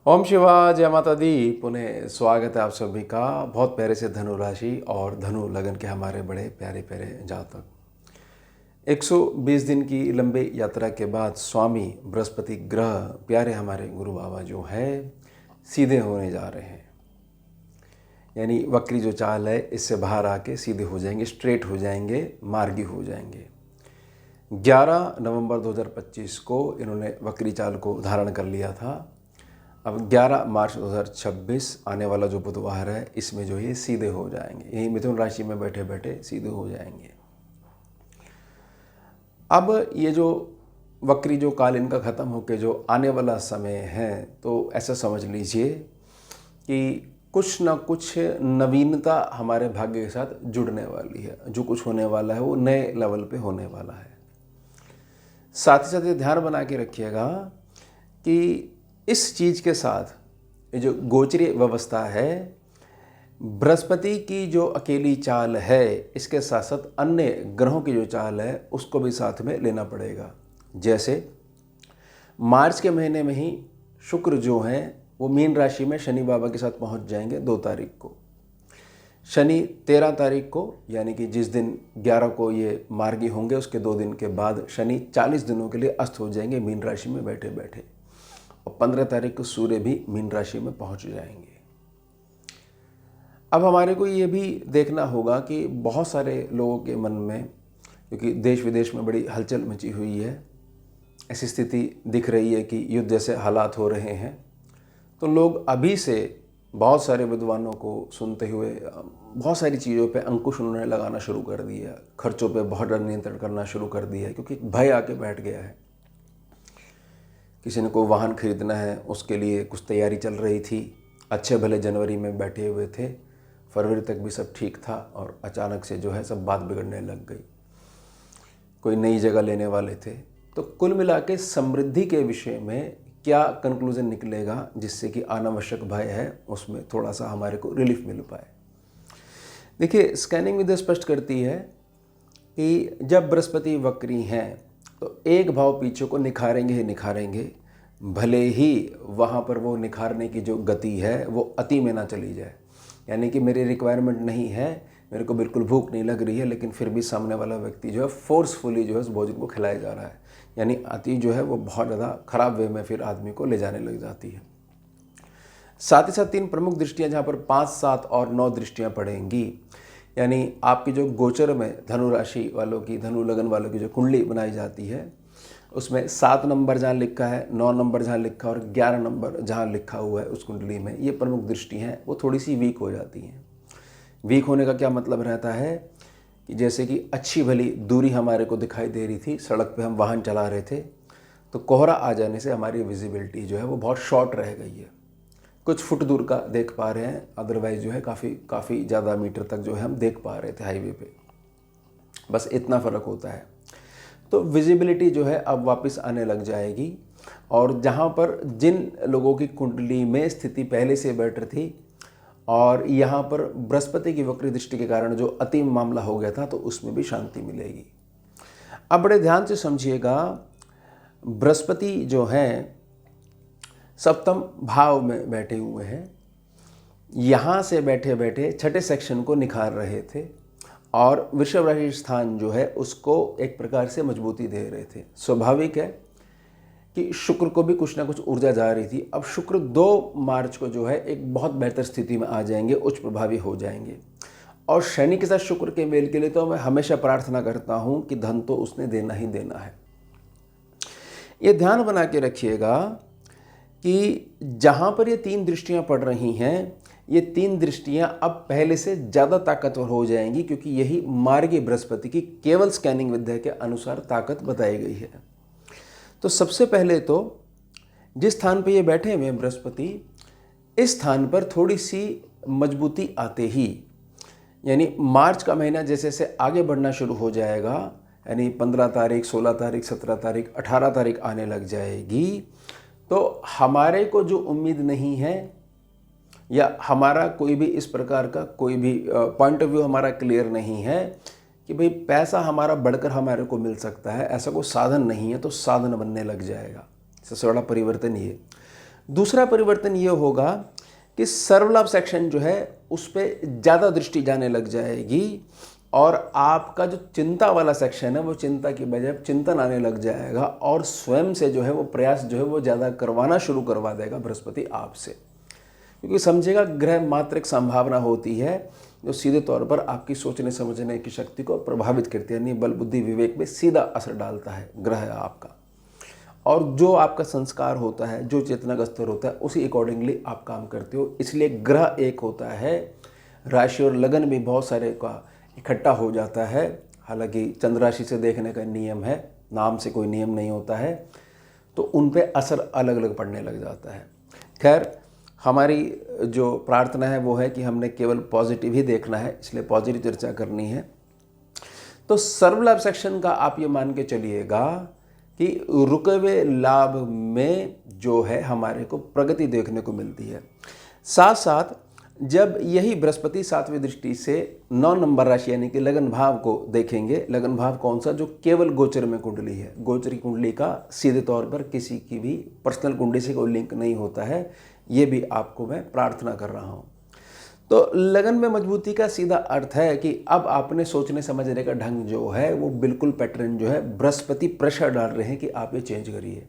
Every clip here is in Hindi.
ओम शिवा जय माता दी। पुनः स्वागत है आप सभी का। बहुत प्यारे से धनु राशि और धनु लगन के हमारे बड़े प्यारे प्यारे जातक 120 दिन की लंबी यात्रा के बाद स्वामी बृहस्पति ग्रह प्यारे हमारे गुरु बाबा जो है सीधे होने जा रहे हैं। यानी वक्री जो चाल है इससे बाहर आके सीधे हो जाएंगे, स्ट्रेट हो जाएंगे, मार्गी हो जाएंगे। 11 नवंबर 2025 को इन्होंने वक्री चाल को धारण कर लिया था। अब 11 मार्च 2026 आने वाला जो बुधवार है इसमें जो ये सीधे हो जाएंगे, यही मिथुन राशि में बैठे बैठे सीधे हो जाएंगे। अब ये जो वक्री जो काल इनका ख़त्म होकर जो आने वाला समय है तो ऐसा समझ लीजिए कि कुछ ना कुछ नवीनता हमारे भाग्य के साथ जुड़ने वाली है। जो कुछ होने वाला है वो नए लेवल पे होने वाला है। साथ ही साथ ये ध्यान बना के रखिएगा कि इस चीज़ के साथ ये जो गोचरीय व्यवस्था है, बृहस्पति की जो अकेली चाल है इसके साथ साथ अन्य ग्रहों की जो चाल है उसको भी साथ में लेना पड़ेगा। जैसे मार्च के महीने में ही शुक्र जो हैं वो मीन राशि में शनि बाबा के साथ पहुंच जाएंगे 2 तारीख को। शनि 13 तारीख को यानी कि जिस दिन 11 को ये मार्गी होंगे उसके 2 दिन के बाद शनि 40 दिनों के लिए अस्त हो जाएंगे मीन राशि में बैठे बैठे। और 15 तारीख को सूर्य भी मीन राशि में पहुंच जाएंगे। अब हमारे को ये भी देखना होगा कि बहुत सारे लोगों के मन में, क्योंकि देश विदेश में बड़ी हलचल मची हुई है, ऐसी स्थिति दिख रही है कि युद्ध जैसे हालात हो रहे हैं, तो लोग अभी से बहुत सारे विद्वानों को सुनते हुए बहुत सारी चीज़ों पे अंकुश उन्होंने लगाना शुरू कर दिया। खर्चों पे बहुत ज़्यादा नियंत्रण करना शुरू कर दिया है क्योंकि भय आके बैठ गया है। किसी ने कोई वाहन खरीदना है उसके लिए कुछ तैयारी चल रही थी, अच्छे भले जनवरी में बैठे हुए थे, फरवरी तक भी सब ठीक था और अचानक से जो है सब बात बिगड़ने लग गई। कोई नई जगह लेने वाले थे। तो कुल मिला के समृद्धि के विषय में क्या कंक्लूजन निकलेगा जिससे कि अनावश्यक भय है उसमें थोड़ा सा हमारे को रिलीफ मिल पाए। देखिए, स्कैनिंग विधि स्पष्ट करती है कि जब बृहस्पति वक्री हैं तो एक भाव पीछे को निखारेंगे ही निखारेंगे, भले ही वहाँ पर वो निखारने की जो गति है वो अति में ना चली जाए। यानी कि मेरी रिक्वायरमेंट नहीं है, मेरे को बिल्कुल भूख नहीं लग रही है, लेकिन फिर भी सामने वाला व्यक्ति जो है फोर्सफुली जो है उस भोजन को खिलाया जा रहा है। यानी अति जो है वो बहुत ज़्यादा खराब वे में फिर आदमी को ले जाने लग जाती है। साथ ही साथ 3 प्रमुख दृष्टियाँ जहाँ पर 5, 7 और 9 दृष्टियाँ पड़ेंगी। यानी आपकी जो गोचर में धनु राशि वालों की, धनु लगन वालों की जो कुंडली बनाई जाती है उसमें 7 नंबर जहाँ लिखा है, 9 नंबर जहाँ लिखा है और 11 नंबर जहाँ लिखा हुआ है उस कुंडली में ये प्रमुख दृष्टि हैं वो थोड़ी सी वीक हो जाती हैं। वीक होने का क्या मतलब रहता है कि जैसे कि अच्छी भली दूरी हमारे को दिखाई दे रही थी, सड़क पे हम वाहन चला रहे थे तो कोहरा आ जाने से हमारी विजिबिलिटी जो है वो बहुत शॉर्ट रह गई है। कुछ फुट दूर का देख पा रहे हैं, अदरवाइज जो है काफ़ी ज़्यादा मीटर तक जो है हम देख पा रहे थे हाईवे पे। बस इतना फ़र्क होता है। तो विजिबिलिटी जो है अब वापस आने लग जाएगी। और जहाँ पर जिन लोगों की कुंडली में स्थिति पहले से बेटर थी और यहाँ पर बृहस्पति की वक्री दृष्टि के कारण जो अति मामला हो गया था तो उसमें भी शांति मिलेगी। अब बड़े ध्यान से समझिएगा, बृहस्पति जो हैं सप्तम भाव में बैठे हुए हैं, यहाँ से बैठे बैठे छठे सेक्शन को निखार रहे थे और वृषभ राशि स्थान जो है उसको एक प्रकार से मजबूती दे रहे थे। स्वाभाविक है कि शुक्र को भी कुछ ना कुछ ऊर्जा जा रही थी। अब शुक्र 2 मार्च को जो है एक बहुत बेहतर स्थिति में आ जाएंगे, उच्च प्रभावी हो जाएंगे। और शनि के साथ शुक्र के मेल के लिए तो मैं हमेशा प्रार्थना करता हूँ कि धन तो उसने देना ही देना है। ये ध्यान बना के रखिएगा कि जहाँ पर ये 3 दृष्टियाँ पड़ रही हैं, ये 3 दृष्टियाँ अब पहले से ज़्यादा ताकतवर हो जाएंगी क्योंकि यही मार्गी बृहस्पति की केवल स्कैनिंग विद्या के अनुसार ताकत बताई गई है। तो सबसे पहले तो जिस स्थान पर ये बैठे हुए हैं बृहस्पति, इस स्थान पर थोड़ी सी मजबूती आते ही, यानी मार्च का महीना जैसे जैसे आगे बढ़ना शुरू हो जाएगा, यानी 15 तारीख, 16 तारीख, 17 तारीख, 18 तारीख आने लग जाएगी, तो हमारे को जो उम्मीद नहीं है या हमारा कोई भी इस प्रकार का कोई भी पॉइंट ऑफ व्यू हमारा क्लियर नहीं है कि भाई पैसा हमारा बढ़कर हमारे को मिल सकता है, ऐसा कोई साधन नहीं है, तो साधन बनने लग जाएगा। सबसे बड़ा परिवर्तन ये। दूसरा परिवर्तन ये होगा कि सर्वलाभ सेक्शन जो है उस पर ज़्यादा दृष्टि जाने लग जाएगी और आपका जो चिंता वाला सेक्शन है वो चिंता की बजाय चिंतन आने लग जाएगा और स्वयं से जो है वो प्रयास जो है वो ज़्यादा करवाना शुरू करवा देगा बृहस्पति आपसे। क्योंकि समझेगा ग्रह मात्र एक संभावना होती है जो सीधे तौर पर आपकी सोचने समझने की शक्ति को प्रभावित करती है, यानी बल बुद्धि विवेक में सीधा असर डालता है ग्रह आपका। और जो आपका संस्कार होता है, जो चेतना का स्तर होता है, उसी अकॉर्डिंगली आप काम करते हो। इसलिए ग्रह एक होता है, राशि और लगन भी बहुत सारे का इकट्ठा हो जाता है। हालांकि चंद्र राशि से देखने का नियम है, नाम से कोई नियम नहीं होता है, तो उन पे असर अलग अलग पड़ने लग जाता है। खैर, हमारी जो प्रार्थना है वो है कि हमने केवल पॉजिटिव ही देखना है, इसलिए पॉजिटिव चर्चा करनी है। तो सर्वलाभ सेक्शन का आप ये मान के चलिएगा कि रुके हुए लाभ में जो है हमारे को प्रगति देखने को मिलती है। साथ साथ जब यही बृहस्पति 7वीं दृष्टि से 9 नंबर राशि यानी कि लगन भाव को देखेंगे, लगन भाव कौन सा, जो केवल गोचर में कुंडली है। गोचर की कुंडली का सीधे तौर पर किसी की भी पर्सनल कुंडली से कोई लिंक नहीं होता है, ये भी आपको मैं प्रार्थना कर रहा हूँ। तो लगन में मजबूती का सीधा अर्थ है कि अब आपने सोचने समझने का ढंग जो है वो बिल्कुल पैटर्न जो है बृहस्पति प्रेशर डाल रहे हैं कि आप ये चेंज करिए।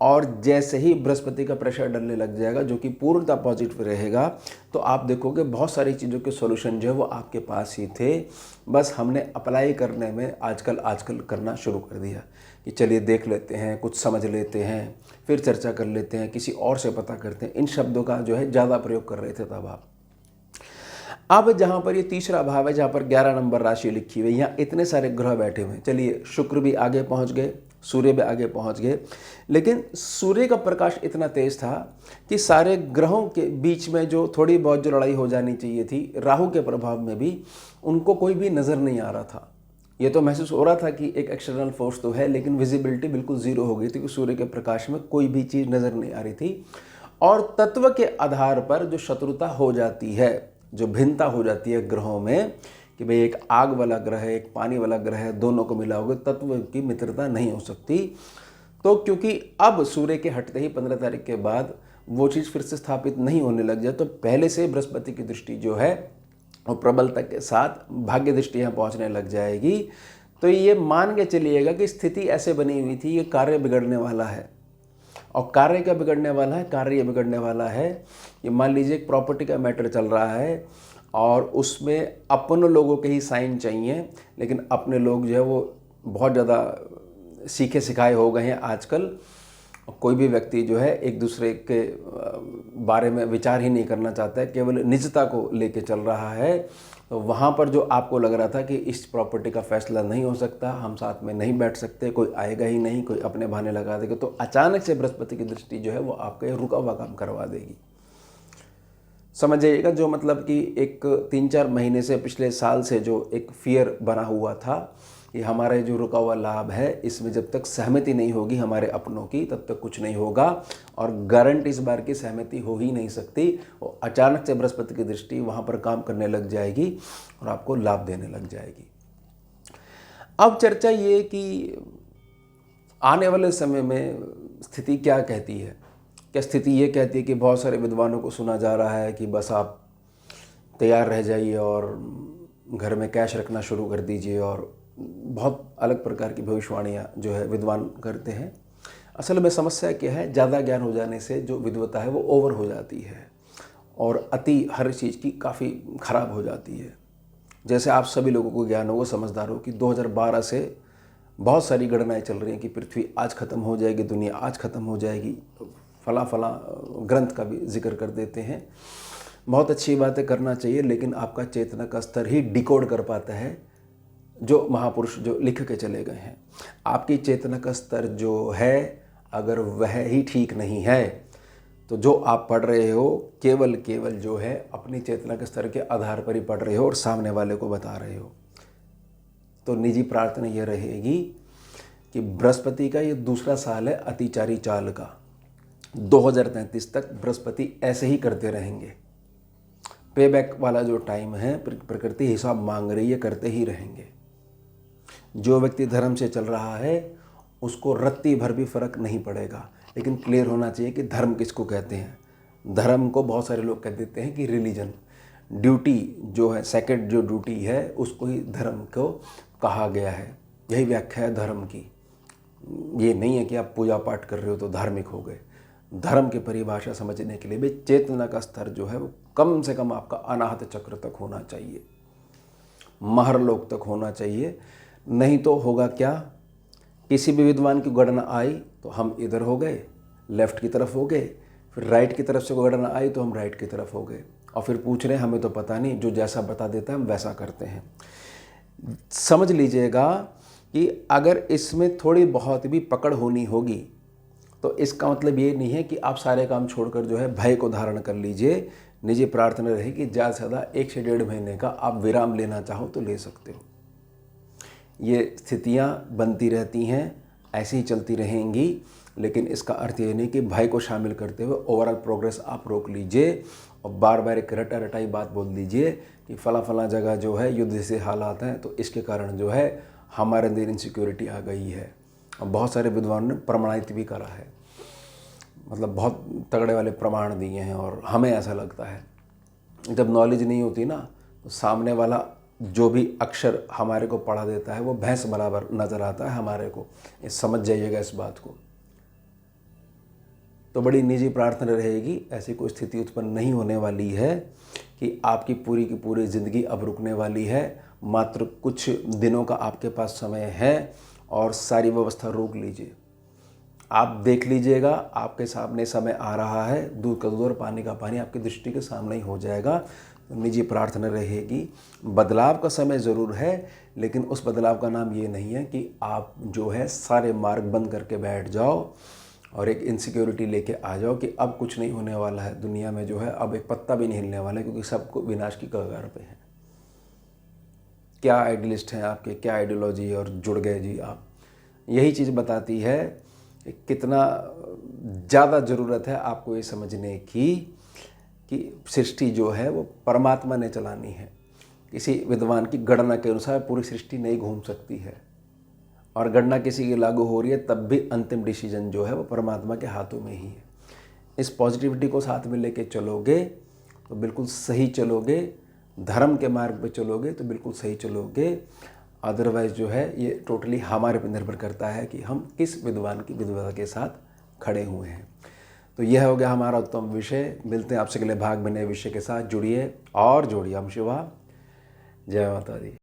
और जैसे ही बृहस्पति का प्रेशर डलने लग जाएगा, जो कि पूर्णतः पॉजिटिव रहेगा, तो आप देखोगे बहुत सारी चीज़ों के सॉल्यूशन जो है वो आपके पास ही थे। बस हमने अप्लाई करने में आजकल करना शुरू कर दिया कि चलिए देख लेते हैं, कुछ समझ लेते हैं, फिर चर्चा कर लेते हैं, किसी और से पता करते हैं। इन शब्दों का जो है ज़्यादा प्रयोग कर रहे थे तब आप। अब जहाँ पर ये तीसरा भाव है, जहाँ पर 11 नंबर राशि लिखी हुई है, यहाँ इतने सारे ग्रह बैठे हुए हैं। चलिए, शुक्र भी आगे पहुँच गए, सूर्य भी आगे पहुँच गए, लेकिन सूर्य का प्रकाश इतना तेज था कि सारे ग्रहों के बीच में जो थोड़ी बहुत जो लड़ाई हो जानी चाहिए थी, राहु के प्रभाव में भी उनको कोई भी नज़र नहीं आ रहा था। ये तो महसूस हो रहा था कि एक एक्सटर्नल फोर्स तो है, लेकिन विजिबिलिटी बिल्कुल ज़ीरो हो गई थी, क्योंकि सूर्य के प्रकाश में कोई भी चीज़ नज़र नहीं आ रही थी। और तत्व के आधार पर जो शत्रुता हो जाती है, जो भिन्नता हो जाती है ग्रहों में, कि भाई एक आग वाला ग्रह है, एक पानी वाला ग्रह है, दोनों को मिलाओगे तत्व की मित्रता नहीं हो सकती। तो क्योंकि अब सूर्य के हटते ही 15 तारीख के बाद वो चीज़ फिर से स्थापित नहीं होने लग जाए, तो पहले से बृहस्पति की दृष्टि जो है वो प्रबलता के साथ भाग्य दृष्टि यहाँ पहुँचने लग जाएगी। तो ये मान के चलिएगा कि स्थिति ऐसे बनी हुई थी, ये कार्य बिगड़ने वाला है। और कार्य क्या बिगड़ने वाला है? कार्य ये बिगड़ने वाला है, ये मान लीजिए एक प्रॉपर्टी का मैटर चल रहा है और उसमें अपने लोगों के ही साइन चाहिए, लेकिन अपने लोग जो है वो बहुत ज़्यादा सीखे सिखाए हो गए हैं आजकल। कोई भी व्यक्ति जो है एक दूसरे के बारे में विचार ही नहीं करना चाहता है, केवल निजता को लेके चल रहा है। तो वहाँ पर जो आपको लग रहा था कि इस प्रॉपर्टी का फैसला नहीं हो सकता, हम साथ में नहीं बैठ सकते, कोई आएगा ही नहीं, कोई अपने बहाने लगा देगा, तो अचानक से बृहस्पति की दृष्टि जो है वो आपका ये रुका हुआ काम करवा देगी। समझ जाइएगा, जो मतलब कि एक 3-4 महीने से, पिछले साल से जो एक फियर बना हुआ था कि हमारे जो रुका हुआ लाभ है, इसमें जब तक सहमति नहीं होगी हमारे अपनों की, तब तक कुछ नहीं होगा। और गारंटी इस बार की सहमति हो ही नहीं सकती। वो अचानक से बृहस्पति की दृष्टि वहाँ पर काम करने लग जाएगी और आपको लाभ देने लग जाएगी। अब चर्चा ये कि आने वाले समय में स्थिति क्या कहती है। क्या स्थिति ये कहती है कि बहुत सारे विद्वानों को सुना जा रहा है कि बस आप तैयार रह जाइए और घर में कैश रखना शुरू कर दीजिए, और बहुत अलग प्रकार की भविष्यवाणियाँ जो है विद्वान करते हैं। असल में समस्या क्या है, ज़्यादा ज्ञान हो जाने से जो विद्वता है वो ओवर हो जाती है और अति हर चीज़ की काफ़ी ख़राब हो जाती है। जैसे आप सभी लोगों को ज्ञान होगा, समझदार हो कि 2012 से बहुत सारी गणनाएँ चल रही हैं कि पृथ्वी आज ख़त्म हो जाएगी, दुनिया आज ख़त्म हो जाएगी। फला ग्रंथ का भी जिक्र कर देते हैं। बहुत अच्छी बातें करना चाहिए, लेकिन आपका चेतना का स्तर ही डिकोड कर पाता है जो महापुरुष जो लिख के चले गए हैं। आपकी चेतना का स्तर जो है, अगर वह ही ठीक नहीं है, तो जो आप पढ़ रहे हो केवल जो है अपनी चेतना के स्तर के आधार पर ही पढ़ रहे हो और सामने वाले को बता रहे हो। तो निजी प्रार्थना यह रहेगी कि बृहस्पति का ये दूसरा साल है अतिचारी चाल का। 2033 तक बृहस्पति ऐसे ही करते रहेंगे। पेबैक वाला जो टाइम है, प्रकृति हिसाब मांग रही है, करते ही रहेंगे। जो व्यक्ति धर्म से चल रहा है उसको रत्ती भर भी फर्क नहीं पड़ेगा, लेकिन क्लियर होना चाहिए कि धर्म किसको कहते हैं। धर्म को बहुत सारे लोग कह देते हैं कि रिलीजन, ड्यूटी जो है, सेकेंड जो ड्यूटी है उसको ही धर्म को कहा गया है। यही व्याख्या है धर्म की। ये नहीं है कि आप पूजा पाठ कर रहे हो तो धार्मिक हो गए। धर्म की परिभाषा समझने के लिए भी चेतना का स्तर जो है वो कम से कम आपका अनाहत चक्र तक होना चाहिए, महरलोक तक होना चाहिए। नहीं तो होगा क्या, किसी भी विद्वान की गणना आई तो हम इधर हो गए, लेफ्ट की तरफ हो गए, फिर राइट की तरफ से गणना आई तो हम राइट की तरफ हो गए, और फिर पूछ रहे हैं हमें तो पता नहीं, जो जैसा बता देता है हम वैसा करते हैं। समझ लीजिएगा कि अगर इसमें थोड़ी बहुत भी पकड़ होनी होगी तो इसका मतलब ये नहीं है कि आप सारे काम छोड़कर जो है भय को धारण कर लीजिए। निजी प्रार्थना रहे कि ज़्यादा से ज़्यादा 1 से 1.5 महीने का आप विराम लेना चाहो तो ले सकते हो। ये स्थितियाँ बनती रहती हैं, ऐसे ही चलती रहेंगी, लेकिन इसका अर्थ ये नहीं कि भय को शामिल करते हुए ओवरऑल प्रोग्रेस आप रोक लीजिए और बार बार एक रटा रटाई बात बोल दीजिए कि फला जगह जो है युद्ध जैसे हालात हैं तो इसके कारण जो है हमारे अंदर इनसिक्योरिटी आ गई है। और बहुत सारे विद्वानों ने प्रमाणित भी करा है, मतलब बहुत तगड़े वाले प्रमाण दिए हैं। और हमें ऐसा लगता है जब नॉलेज नहीं होती ना तो सामने वाला जो भी अक्षर हमारे को पढ़ा देता है वो भैंस बराबर नज़र आता है हमारे को। ये समझ जाइएगा इस बात को। तो बड़ी निजी प्रार्थना रहेगी, ऐसी कोई स्थिति उत्पन्न नहीं होने वाली है कि आपकी पूरी की पूरी ज़िंदगी अब रुकने वाली है। मात्र कुछ दिनों का आपके पास समय है और सारी व्यवस्था रोक लीजिए। आप देख लीजिएगा, आपके सामने समय आ रहा है, दूध का दूध और पानी का पानी आपकी दृष्टि के सामने ही हो जाएगा। तो निजी प्रार्थना रहेगी। बदलाव का समय ज़रूर है, लेकिन उस बदलाव का नाम ये नहीं है कि आप जो है सारे मार्ग बंद करके बैठ जाओ और एक इनसिक्योरिटी लेके आ जाओ कि अब कुछ नहीं होने वाला है दुनिया में, जो है अब एक पत्ता भी नहीं हिलने वाला है, क्योंकि सबको विनाश की कगार पे है। क्या आइडियलिस्ट हैं आपके, क्या आइडियोलॉजी, और जुड़ गए जी आप। यही चीज़ बताती है कि कितना ज़्यादा ज़रूरत है आपको ये समझने की कि सृष्टि जो है वो परमात्मा ने चलानी है। किसी विद्वान की गणना के अनुसार पूरी सृष्टि नहीं घूम सकती है, और गणना किसी की लागू हो रही है तब भी अंतिम डिसीजन जो है वो परमात्मा के हाथों में ही है। इस पॉजिटिविटी को साथ में लेके चलोगे तो बिल्कुल सही चलोगे, धर्म के मार्ग पे चलोगे तो बिल्कुल सही चलोगे। अदरवाइज जो है ये टोटली हमारे पर निर्भर करता है कि हम किस विद्वान की विद्वता के साथ खड़े हुए हैं। तो यह हो गया हमारा उत्तम विषय। मिलते हैं आपसे अगले भाग में नए विषय के साथ। जुड़िए और जोड़िए। हम शिवा, जय माता दी।